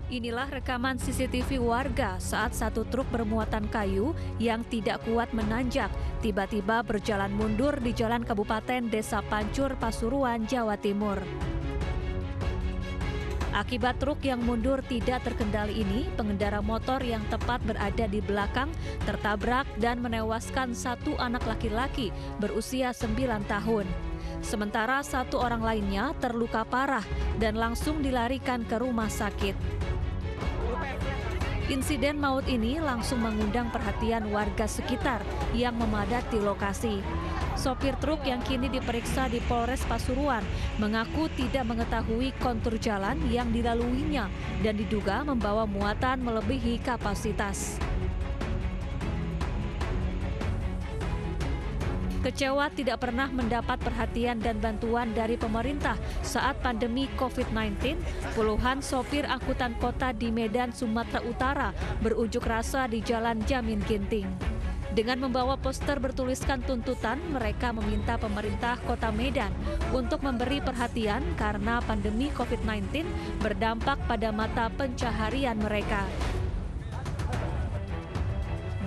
Inilah rekaman CCTV warga saat satu truk bermuatan kayu yang tidak kuat menanjak tiba-tiba berjalan mundur di Jalan Kabupaten Desa Pancur, Pasuruan, Jawa Timur. Akibat truk yang mundur tidak terkendali ini, pengendara motor yang tepat berada di belakang tertabrak dan menewaskan satu anak laki-laki berusia 9 tahun. Sementara satu orang lainnya terluka parah dan langsung dilarikan ke rumah sakit. Insiden maut ini langsung mengundang perhatian warga sekitar yang memadati lokasi. Sopir truk yang kini diperiksa di Polres Pasuruan mengaku tidak mengetahui kontur jalan yang dilaluinya dan diduga membawa muatan melebihi kapasitas. Kecewa tidak pernah mendapat perhatian dan bantuan dari pemerintah saat pandemi COVID-19, puluhan sopir angkutan kota di Medan, Sumatera Utara berunjuk rasa di Jalan Jamin Ginting. Dengan membawa poster bertuliskan tuntutan, mereka meminta pemerintah kota Medan untuk memberi perhatian karena pandemi COVID-19 berdampak pada mata pencaharian mereka.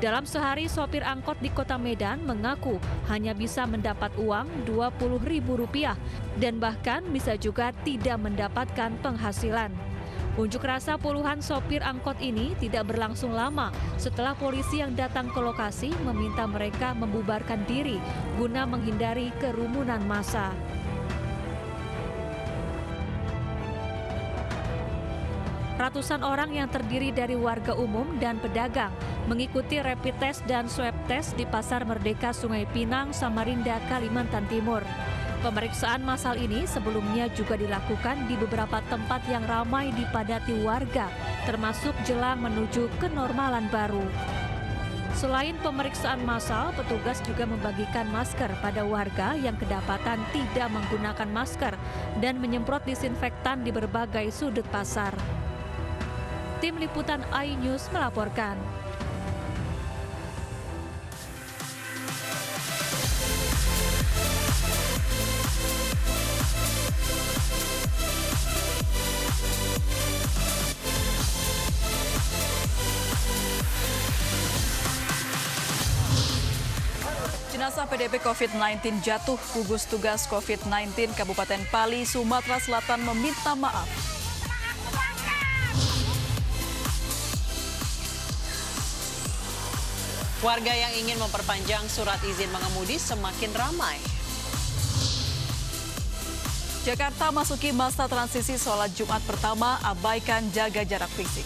Dalam sehari, sopir angkot di kota Medan mengaku hanya bisa mendapat uang Rp20.000 dan bahkan bisa juga tidak mendapatkan penghasilan. Unjuk rasa puluhan sopir angkot ini tidak berlangsung lama setelah polisi yang datang ke lokasi meminta mereka membubarkan diri guna menghindari kerumunan massa. Ratusan orang yang terdiri dari warga umum dan pedagang mengikuti rapid test dan swab test di Pasar Merdeka Sungai Pinang, Samarinda, Kalimantan Timur. Pemeriksaan massal ini sebelumnya juga dilakukan di beberapa tempat yang ramai dipadati warga, termasuk jelang menuju kenormalan baru. Selain pemeriksaan massal, petugas juga membagikan masker pada warga yang kedapatan tidak menggunakan masker dan menyemprot disinfektan di berbagai sudut pasar. Tim Liputan iNews melaporkan. Jenazah PDP COVID-19 jatuh gugus tugas COVID-19 Kabupaten Pali, Sumatera Selatan meminta maaf. Warga yang ingin memperpanjang surat izin mengemudi semakin ramai. Jakarta masuki masa transisi sholat Jumat pertama, abaikan jaga jarak fisik.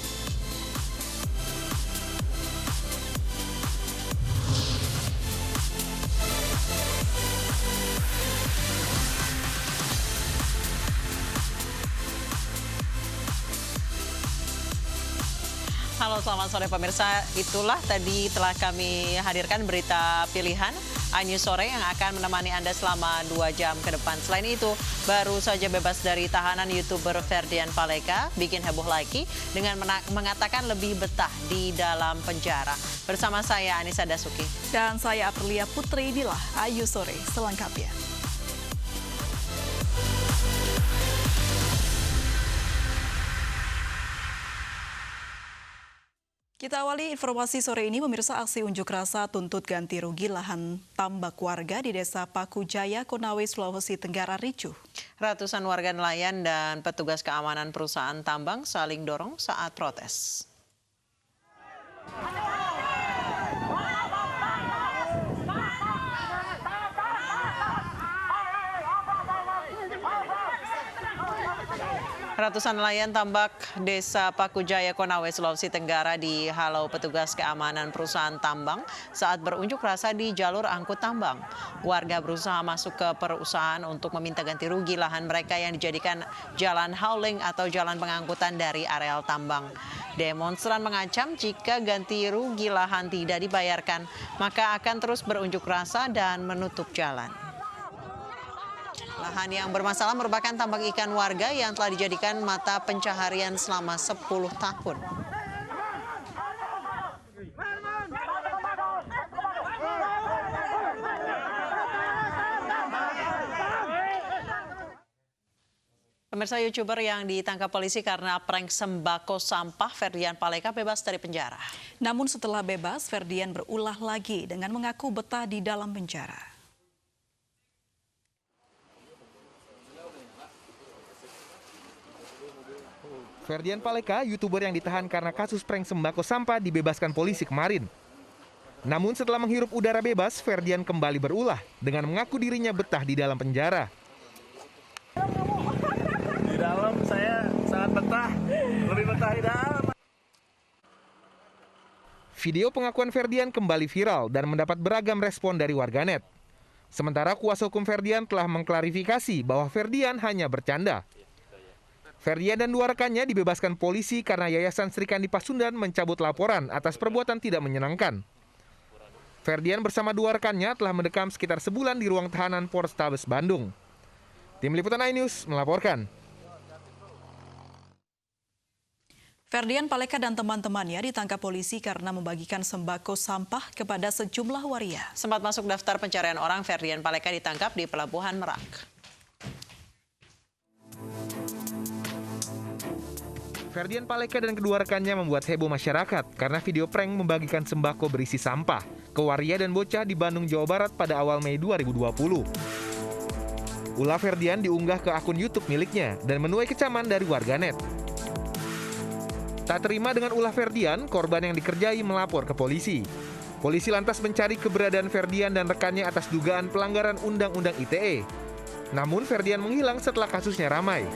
Halo, selamat sore pemirsa. Itulah tadi telah kami hadirkan berita pilihan iNews Sore yang akan menemani Anda selama 2 jam ke depan. Selain itu, baru saja bebas dari tahanan YouTuber Ferdian Paleka bikin heboh lagi dengan mengatakan lebih betah di dalam penjara. Bersama saya Anissa Dasuki. Dan saya Aprilia Putri, inilah iNews Sore selengkapnya. Kita awali informasi sore ini, pemirsa. Aksi unjuk rasa tuntut ganti rugi lahan tambak warga di Desa Paku Jaya, Konawe, Sulawesi Tenggara ricuh. Ratusan warga nelayan dan petugas keamanan perusahaan tambang saling dorong saat protes. Ratusan nelayan tambak Desa Paku Jaya, Konawe, Sulawesi Tenggara dihalau petugas keamanan perusahaan tambang saat berunjuk rasa di jalur angkut tambang. Warga berusaha masuk ke perusahaan untuk meminta ganti rugi lahan mereka yang dijadikan jalan hauling atau jalan pengangkutan dari areal tambang. Demonstran mengancam jika ganti rugi lahan tidak dibayarkan, maka akan terus berunjuk rasa dan menutup jalan. Lahan yang bermasalah merupakan tambak ikan warga yang telah dijadikan mata pencaharian selama 10 tahun. Pemirsa, YouTuber yang ditangkap polisi karena prank sembako sampah, Ferdian Paleka bebas dari penjara. Namun setelah bebas, Ferdian berulah lagi dengan mengaku betah di dalam penjara. Ferdian Paleka, YouTuber yang ditahan karena kasus prank sembako sampah, dibebaskan polisi kemarin. Namun setelah menghirup udara bebas, Ferdian kembali berulah dengan mengaku dirinya betah di dalam penjara. Di dalam saya sangat betah, lebih betah di dalam. Video pengakuan Ferdian kembali viral dan mendapat beragam respon dari warganet. Sementara kuasa hukum Ferdian telah mengklarifikasi bahwa Ferdian hanya bercanda. Ferdian dan dua rekannya dibebaskan polisi karena Yayasan Srikandi Pasundan mencabut laporan atas perbuatan tidak menyenangkan. Ferdian bersama dua rekannya telah mendekam sekitar sebulan di ruang tahanan Polrestabes Bandung. Tim Liputan iNews melaporkan. Ferdian Paleka dan teman-temannya ditangkap polisi karena membagikan sembako sampah kepada sejumlah waria. Sempat masuk daftar pencarian orang, Ferdian Paleka ditangkap di Pelabuhan Merak. Ferdian Paleka dan kedua rekannya membuat heboh masyarakat karena video prank membagikan sembako berisi sampah ke waria dan bocah di Bandung, Jawa Barat pada awal Mei 2020. Ulah Ferdian diunggah ke akun YouTube miliknya dan menuai kecaman dari warganet. Tak terima dengan ulah Ferdian, korban yang dikerjai melapor ke polisi. Polisi lantas mencari keberadaan Ferdian dan rekannya atas dugaan pelanggaran Undang-Undang ITE. Namun Ferdian menghilang setelah kasusnya ramai.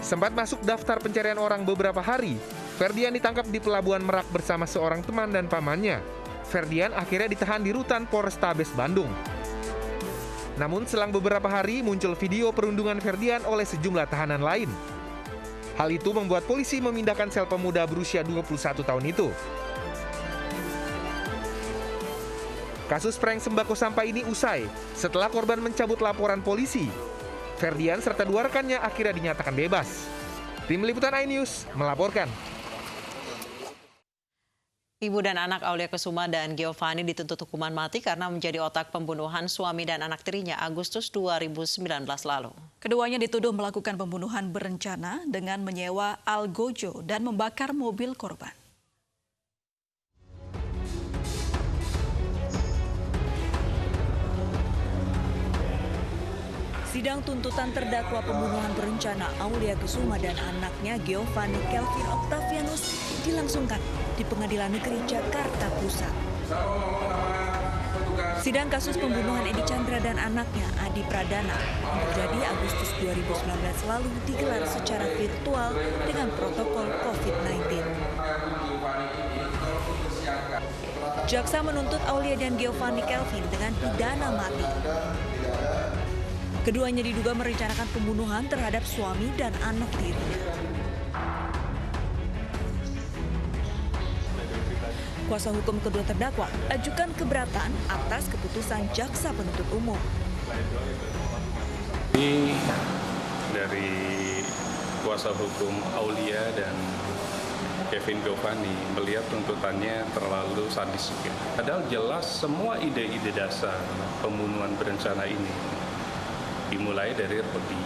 Sempat masuk daftar pencarian orang beberapa hari, Ferdian ditangkap di Pelabuhan Merak bersama seorang teman dan pamannya. Ferdian akhirnya ditahan di rutan Polrestabes Bandung. Namun selang beberapa hari muncul video perundungan Ferdian oleh sejumlah tahanan lain. Hal itu membuat polisi memindahkan sel pemuda berusia 21 tahun itu. Kasus prank sembako sampah ini usai setelah korban mencabut laporan polisi. Ferdian serta dua rekannya akhirnya dinyatakan bebas. Tim Liputan iNews melaporkan. Ibu dan anak Aulia Kesuma dan Giovanni dituntut hukuman mati karena menjadi otak pembunuhan suami dan anak tirinya Agustus 2019 lalu. Keduanya dituduh melakukan pembunuhan berencana dengan menyewa algojo dan membakar mobil korban. Sidang tuntutan terdakwa pembunuhan berencana Aulia Kesuma dan anaknya Giovanni Kelvin Octavianus dilangsungkan di Pengadilan Negeri Jakarta Pusat. Sidang kasus pembunuhan Edi Chandra dan anaknya Adi Pradana yang terjadi Agustus 2019 lalu digelar secara virtual dengan protokol COVID-19. Jaksa menuntut Aulia dan Giovanni Kelvin dengan pidana mati. Keduanya diduga merencanakan pembunuhan terhadap suami dan anak tirinya. Kuasa hukum kedua terdakwa ajukan keberatan atas keputusan jaksa penuntut umum. Ini dari kuasa hukum Aulia dan Kevin Giovanni melihat tuntutannya terlalu sadis. Padahal jelas semua ide-ide dasar pembunuhan berencana ini dimulai dari Rodi.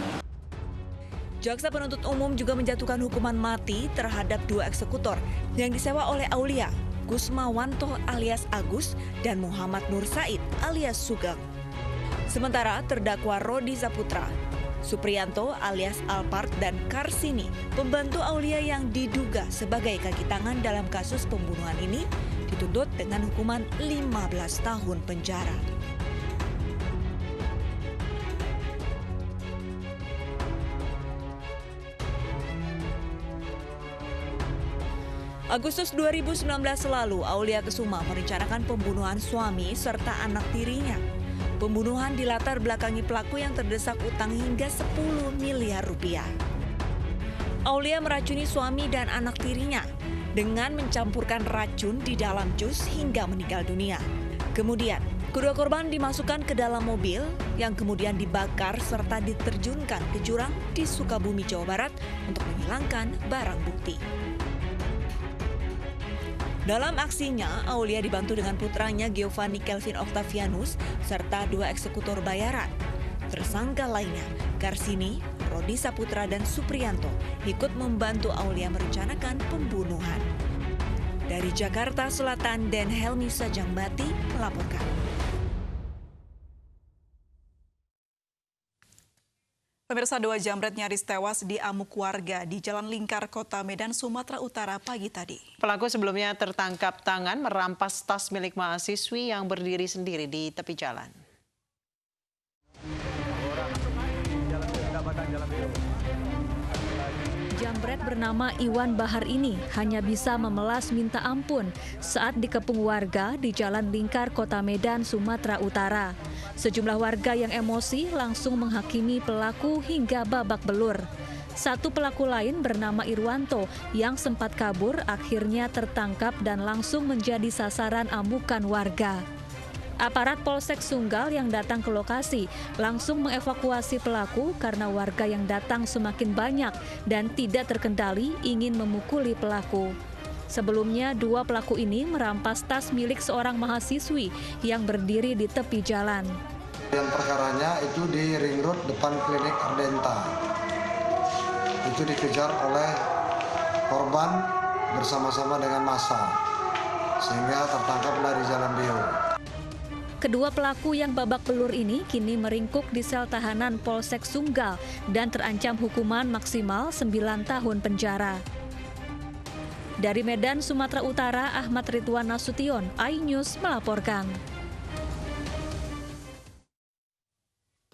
Jaksa penuntut umum juga menjatuhkan hukuman mati terhadap dua eksekutor yang disewa oleh Aulia, Gusmawanto alias Agus dan Muhammad Nur Said alias Sugeng. Sementara terdakwa Rodi Saputra, Supriyanto alias Alpart dan Karsini, pembantu Aulia yang diduga sebagai kaki tangan dalam kasus pembunuhan ini, dituntut dengan hukuman 15 tahun penjara. Agustus 2019 lalu, Aulia Kesuma merencanakan pembunuhan suami serta anak tirinya. Pembunuhan dilatar belakangi pelaku yang terdesak utang hingga 10 miliar rupiah. Aulia meracuni suami dan anak tirinya dengan mencampurkan racun di dalam jus hingga meninggal dunia. Kemudian, kedua korban dimasukkan ke dalam mobil yang kemudian dibakar serta diterjunkan ke jurang di Sukabumi, Jawa Barat untuk menghilangkan barang bukti. Dalam aksinya, Aulia dibantu dengan putranya Giovanni Kelvin Octavianus serta dua eksekutor bayaran. Tersangka lainnya, Karsini, Rodi Saputra dan Supriyanto ikut membantu Aulia merencanakan pembunuhan. Dari Jakarta Selatan, Den Helmi Sajangbati melaporkan. Pemirsa, 2 jambret nyaris tewas di amuk warga di Jalan Lingkar, Kota Medan, Sumatera Utara pagi tadi. Pelaku sebelumnya tertangkap tangan merampas tas milik mahasiswi yang berdiri sendiri di tepi jalan. Jambret bernama Iwan Bahar ini hanya bisa memelas minta ampun saat dikepung warga di Jalan Lingkar, Kota Medan, Sumatera Utara. Sejumlah warga yang emosi langsung menghakimi pelaku hingga babak belur. Satu pelaku lain bernama Irwanto yang sempat kabur akhirnya tertangkap dan langsung menjadi sasaran amukan warga. Aparat Polsek Sunggal yang datang ke lokasi langsung mengevakuasi pelaku karena warga yang datang semakin banyak dan tidak terkendali ingin memukuli pelaku. Sebelumnya, 2 pelaku ini merampas tas milik seorang mahasiswi yang berdiri di tepi jalan. Yang perkaranya itu di Ring Road depan klinik Ardenta. Itu dikejar oleh korban bersama-sama dengan massa, sehingga tertangkaplah di Jalan Bio. Kedua pelaku yang babak belur ini kini meringkuk di sel tahanan Polsek Sunggal dan terancam hukuman maksimal 9 tahun penjara. Dari Medan, Sumatera Utara, Ahmad Ridwan Nasution, iNews melaporkan.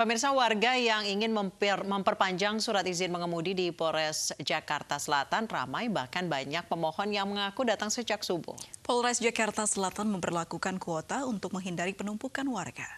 Pemirsa, warga yang ingin memperpanjang surat izin mengemudi di Polres Jakarta Selatan ramai, bahkan banyak pemohon yang mengaku datang sejak subuh. Polres Jakarta Selatan memberlakukan kuota untuk menghindari penumpukan warga.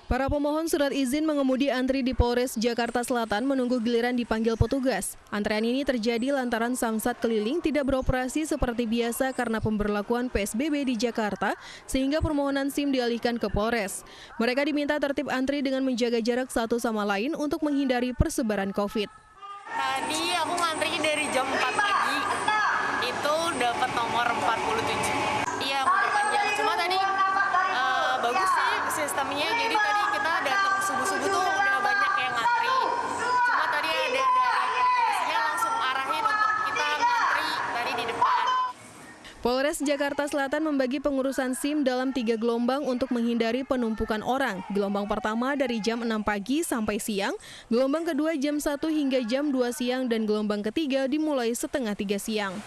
Para pemohon surat izin mengemudi antri di Polres Jakarta Selatan menunggu giliran dipanggil petugas. Antrean ini terjadi lantaran Samsat keliling tidak beroperasi seperti biasa karena pemberlakuan PSBB di Jakarta, sehingga permohonan SIM dialihkan ke Polres. Mereka diminta tertib antri dengan menjaga jarak satu sama lain untuk menghindari persebaran COVID. Tadi aku ngantrinya dari jam 4 pagi, itu dapat nomor 47. Iya, mau perpanjang. Cuma tadi bagus sih sistemnya, jadi tadi kita datang subuh-subuh tuh udah banyak yang ngantri. Cuma tadi ada dari polisinya langsung arahin untuk kita ngantri tadi di depan. Polres Jakarta Selatan membagi pengurusan SIM dalam 3 gelombang untuk menghindari penumpukan orang. Gelombang pertama dari jam 6 pagi sampai siang, gelombang kedua jam 1 hingga jam 2 siang, dan gelombang ketiga dimulai setengah 3 siang.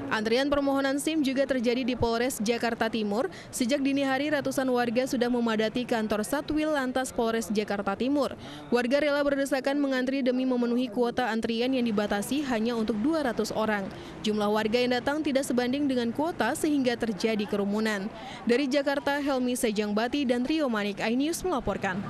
Antrian permohonan SIM juga terjadi di Polres Jakarta Timur. Sejak dini hari, ratusan warga sudah memadati kantor Satwil Lantas Polres Jakarta Timur. Warga rela berdesakan mengantri demi memenuhi kuota antrian yang dibatasi hanya untuk 200 orang. Jumlah warga yang datang tidak sebanding dengan kuota sehingga terjadi kerumunan. Dari Jakarta, Helmi Sajangbati dan Rio Manik, iNews melaporkan.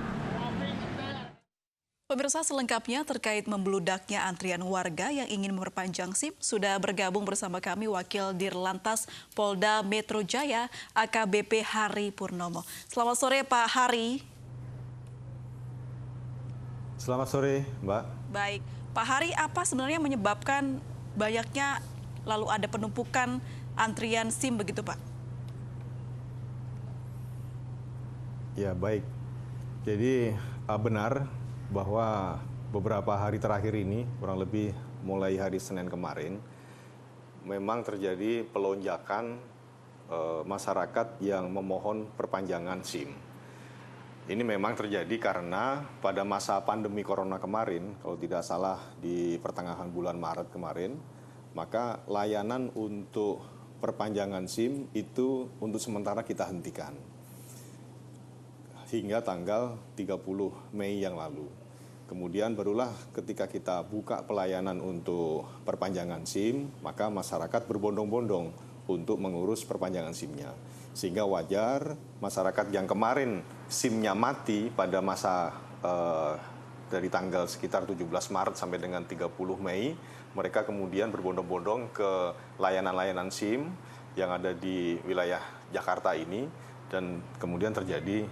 Pemirsa, selengkapnya terkait membeludaknya antrian warga yang ingin memperpanjang SIM, sudah bergabung bersama kami Wakil Dirlantas Polda Metro Jaya, AKBP Hari Purnomo. Selamat sore Pak Hari. Selamat sore Mbak. Baik, Pak Hari, apa sebenarnya menyebabkan banyaknya lalu ada penumpukan antrian SIM begitu Pak? Ya baik, jadi benar bahwa beberapa hari terakhir ini, kurang lebih mulai hari Senin kemarin, memang terjadi pelonjakan masyarakat yang memohon perpanjangan SIM. Ini memang terjadi karena pada masa pandemi corona kemarin, kalau tidak salah di pertengahan bulan Maret kemarin, maka layanan untuk perpanjangan SIM itu untuk sementara kita hentikan hingga tanggal 30 Mei yang lalu. Kemudian barulah ketika kita buka pelayanan untuk perpanjangan SIM, maka masyarakat berbondong-bondong untuk mengurus perpanjangan SIM-nya. Sehingga wajar masyarakat yang kemarin SIM-nya mati pada masa dari tanggal sekitar 17 Maret sampai dengan 30 Mei, mereka kemudian berbondong-bondong ke layanan-layanan SIM yang ada di wilayah Jakarta ini, dan kemudian terjadi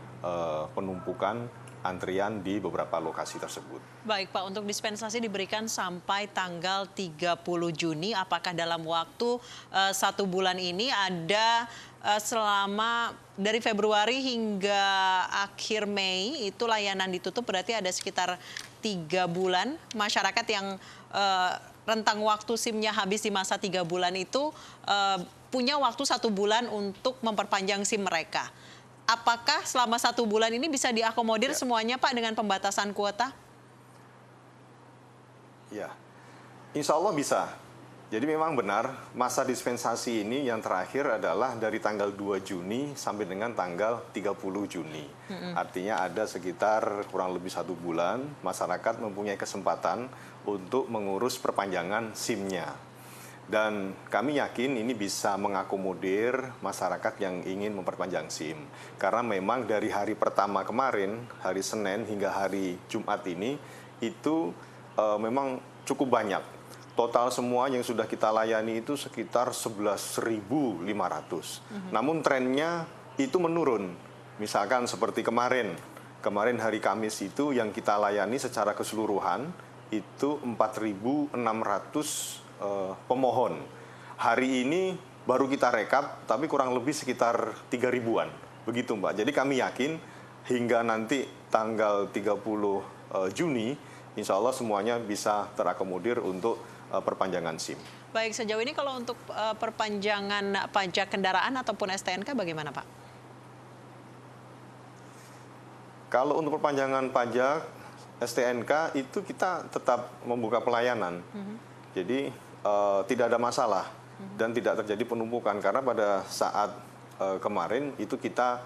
penumpukan antrian di beberapa lokasi tersebut. Baik Pak, untuk dispensasi diberikan sampai tanggal 30 Juni. Apakah dalam waktu 1 bulan ini ada selama dari Februari hingga akhir Mei itu layanan ditutup, berarti ada sekitar 3 bulan masyarakat yang rentang waktu SIM-nya habis di masa 3 bulan itu punya waktu 1 bulan untuk memperpanjang SIM mereka. Apakah selama 1 bulan ini bisa diakomodir semuanya Pak dengan pembatasan kuota? Ya, insya Allah bisa. Jadi memang benar masa dispensasi ini yang terakhir adalah dari tanggal 2 Juni sampai dengan tanggal 30 Juni. Artinya ada sekitar kurang lebih 1 bulan masyarakat mempunyai kesempatan untuk mengurus perpanjangan SIM-nya. Dan kami yakin ini bisa mengakomodir masyarakat yang ingin memperpanjang SIM. Karena memang dari hari pertama kemarin, hari Senin hingga hari Jumat ini, itu memang cukup banyak. Total semua yang sudah kita layani itu sekitar 11.500. Namun trennya itu menurun. Misalkan seperti kemarin hari Kamis itu yang kita layani secara keseluruhan itu 4.600 pemohon. Hari ini baru kita rekap, tapi kurang lebih sekitar 3.000-an. Begitu Mbak. Jadi kami yakin hingga nanti tanggal 30 Juni, insya Allah semuanya bisa terakomodir untuk perpanjangan SIM. Baik, sejauh ini kalau untuk perpanjangan pajak kendaraan ataupun STNK bagaimana Pak? Kalau untuk perpanjangan pajak STNK itu kita tetap membuka pelayanan. Jadi tidak ada masalah dan tidak terjadi penumpukan karena pada saat kemarin itu kita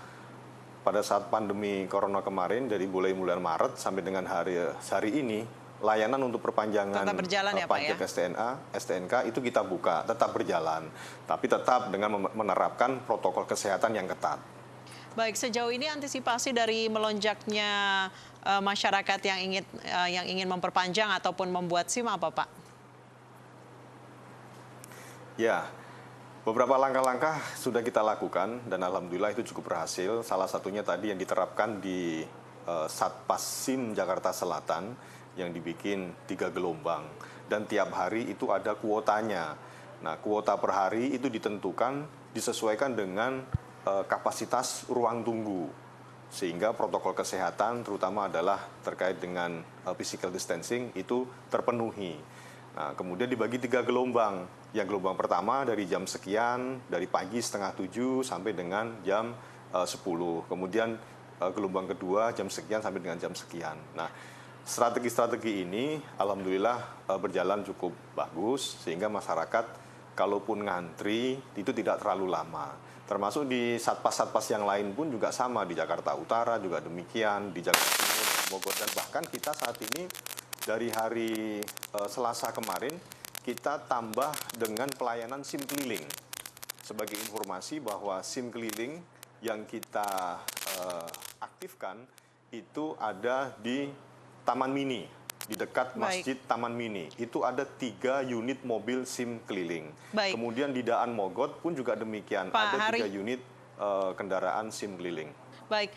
pada saat pandemi corona kemarin dari mulai Maret sampai dengan hari ini layanan untuk perpanjangan pajak STNK itu kita buka, tetap berjalan, tapi tetap dengan menerapkan protokol kesehatan yang ketat. Baik, sejauh ini antisipasi dari melonjaknya masyarakat yang ingin memperpanjang ataupun membuat SIM apa Pak? Ya, beberapa langkah-langkah sudah kita lakukan dan alhamdulillah itu cukup berhasil. Salah satunya tadi yang diterapkan di Satpas SIM Jakarta Selatan yang dibikin 3 gelombang dan tiap hari itu ada kuotanya. Nah, kuota per hari itu ditentukan disesuaikan dengan kapasitas ruang tunggu sehingga protokol kesehatan terutama adalah terkait dengan physical distancing itu terpenuhi. Nah, kemudian dibagi 3 gelombang. Yang gelombang pertama dari jam sekian, dari pagi 6:30 sampai dengan jam 10. Kemudian gelombang kedua jam sekian sampai dengan jam sekian. Nah, strategi-strategi ini alhamdulillah berjalan cukup bagus sehingga masyarakat kalaupun ngantri itu tidak terlalu lama. Termasuk di satpas-satpas yang lain pun juga sama, di Jakarta Utara juga demikian, di Jakarta Timur, Bogor, dan bahkan kita saat ini dari hari Selasa kemarin kita tambah dengan pelayanan SIM keliling. Sebagai informasi bahwa SIM keliling yang kita aktifkan itu ada di Taman Mini, di dekat Masjid Taman Mini. Itu ada 3 unit mobil SIM keliling. Kemudian di Daan Mogot pun juga demikian, ada 3 unit kendaraan SIM keliling. Baik,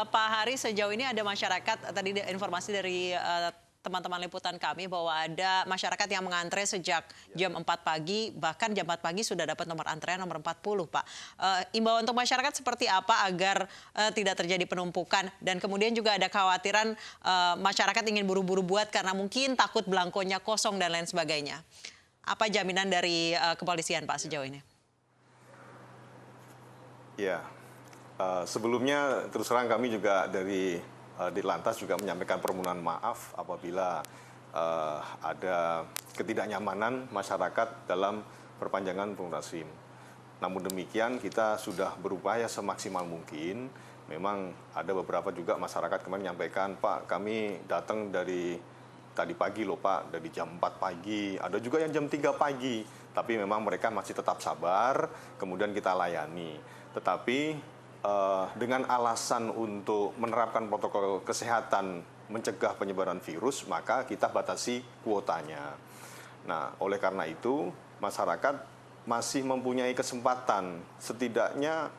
Pak Hari, sejauh ini ada masyarakat, tadi informasi dari teman-teman liputan kami bahwa ada masyarakat yang mengantre sejak jam 4 pagi, bahkan jam 4 pagi sudah dapat nomor antrean nomor 40, Pak. Imbauan untuk masyarakat seperti apa agar tidak terjadi penumpukan? Dan kemudian juga ada kekhawatiran masyarakat ingin buru-buru buat karena mungkin takut belangkonya kosong dan lain sebagainya. Apa jaminan dari kepolisian, Pak, sejauh ini? Ya, sebelumnya terus terang kami juga dari Ditlantas juga menyampaikan permohonan maaf apabila ada ketidaknyamanan masyarakat dalam perpanjangan penggunaan SIM. Namun demikian kita sudah berupaya semaksimal mungkin. Memang ada beberapa juga masyarakat kemarin menyampaikan, Pak, kami datang dari tadi pagi loh Pak, dari jam 4 pagi, ada juga yang jam 3 pagi. Tapi memang mereka masih tetap sabar, kemudian kita layani. Tetapi dengan alasan untuk menerapkan protokol kesehatan mencegah penyebaran virus, maka kita batasi kuotanya. Nah, oleh karena itu, masyarakat masih mempunyai kesempatan setidaknya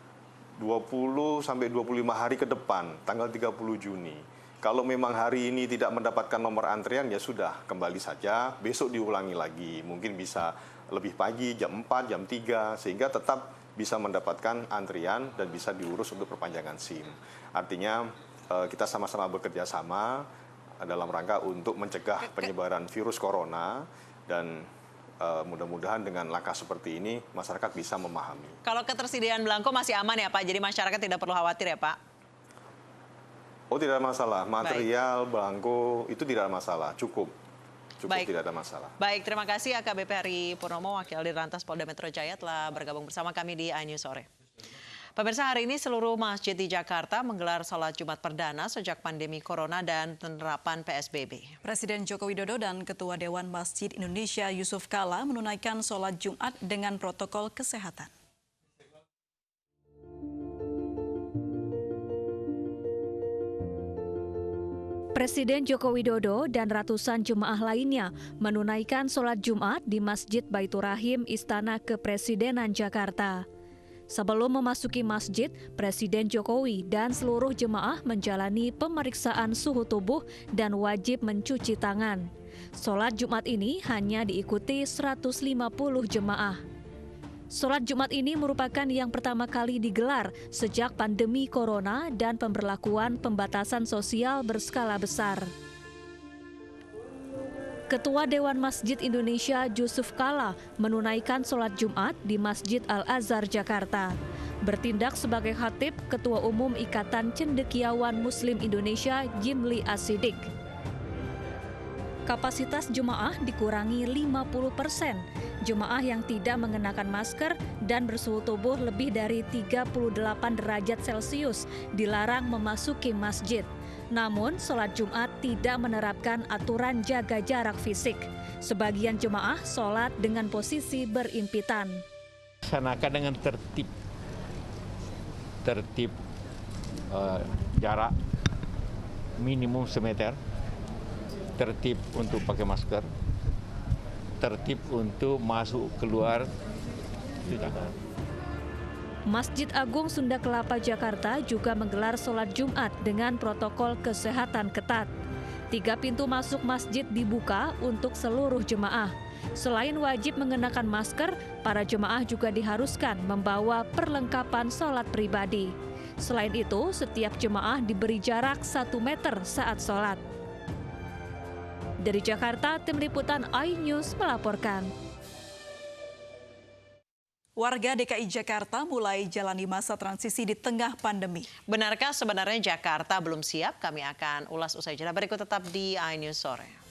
20 sampai 25 hari ke depan, tanggal 30 Juni. Kalau memang hari ini tidak mendapatkan nomor antrian, ya sudah, kembali saja, besok diulangi lagi. Mungkin bisa lebih pagi, jam 4, jam 3, sehingga tetap bisa mendapatkan antrian dan bisa diurus untuk perpanjangan SIM. Artinya kita sama-sama bekerja sama dalam rangka untuk mencegah penyebaran virus corona, dan mudah-mudahan dengan langkah seperti ini masyarakat bisa memahami. Kalau ketersediaan belangko masih aman ya Pak, jadi masyarakat tidak perlu khawatir ya Pak? Oh, tidak ada masalah. Material, belangko itu tidak ada masalah, cukup. Baik. Tidak ada masalah. Baik, terima kasih AKBP Hari Purnomo, Wakil Dirlantas Polda Metro Jaya telah bergabung bersama kami di iNews Sore. Pemirsa, hari ini seluruh masjid di Jakarta menggelar sholat Jumat perdana sejak pandemi corona dan penerapan PSBB. Presiden Joko Widodo dan Ketua Dewan Masjid Indonesia Yusuf Kala menunaikan sholat Jumat dengan protokol kesehatan. Presiden Joko Widodo dan ratusan jemaah lainnya menunaikan sholat Jumat di Masjid Baitur Rahim Istana Kepresidenan Jakarta. Sebelum memasuki masjid, Presiden Jokowi dan seluruh jemaah menjalani pemeriksaan suhu tubuh dan wajib mencuci tangan. Sholat Jumat ini hanya diikuti 150 jemaah. Sholat Jumat ini merupakan yang pertama kali digelar sejak pandemi corona dan pemberlakuan pembatasan sosial berskala besar. Ketua Dewan Masjid Indonesia Yusuf Kala menunaikan sholat Jumat di Masjid Al-Azhar, Jakarta. Bertindak sebagai khatib Ketua Umum Ikatan Cendekiawan Muslim Indonesia Jimli Asidik. Kapasitas jemaah dikurangi 50%. Jemaah yang tidak mengenakan masker dan bersuhu tubuh lebih dari 38 derajat Celcius dilarang memasuki masjid. Namun, sholat Jumat tidak menerapkan aturan jaga jarak fisik. Sebagian jemaah sholat dengan posisi berimpitan. Laksanakan dengan tertib jarak minimum semeter, tertib untuk pakai masker, tertib untuk masuk keluar. Masjid Agung Sunda Kelapa Jakarta juga menggelar sholat Jumat dengan protokol kesehatan ketat. 3 pintu masuk masjid dibuka untuk seluruh jemaah. Selain wajib mengenakan masker, para jemaah juga diharuskan membawa perlengkapan sholat pribadi. Selain itu, setiap jemaah diberi jarak 1 meter saat sholat. Dari Jakarta, Tim Liputan iNews melaporkan. Warga DKI Jakarta mulai jalani masa transisi di tengah pandemi. Benarkah sebenarnya Jakarta belum siap? Kami akan ulas usai jeda. Berikut tetap di iNews Sore.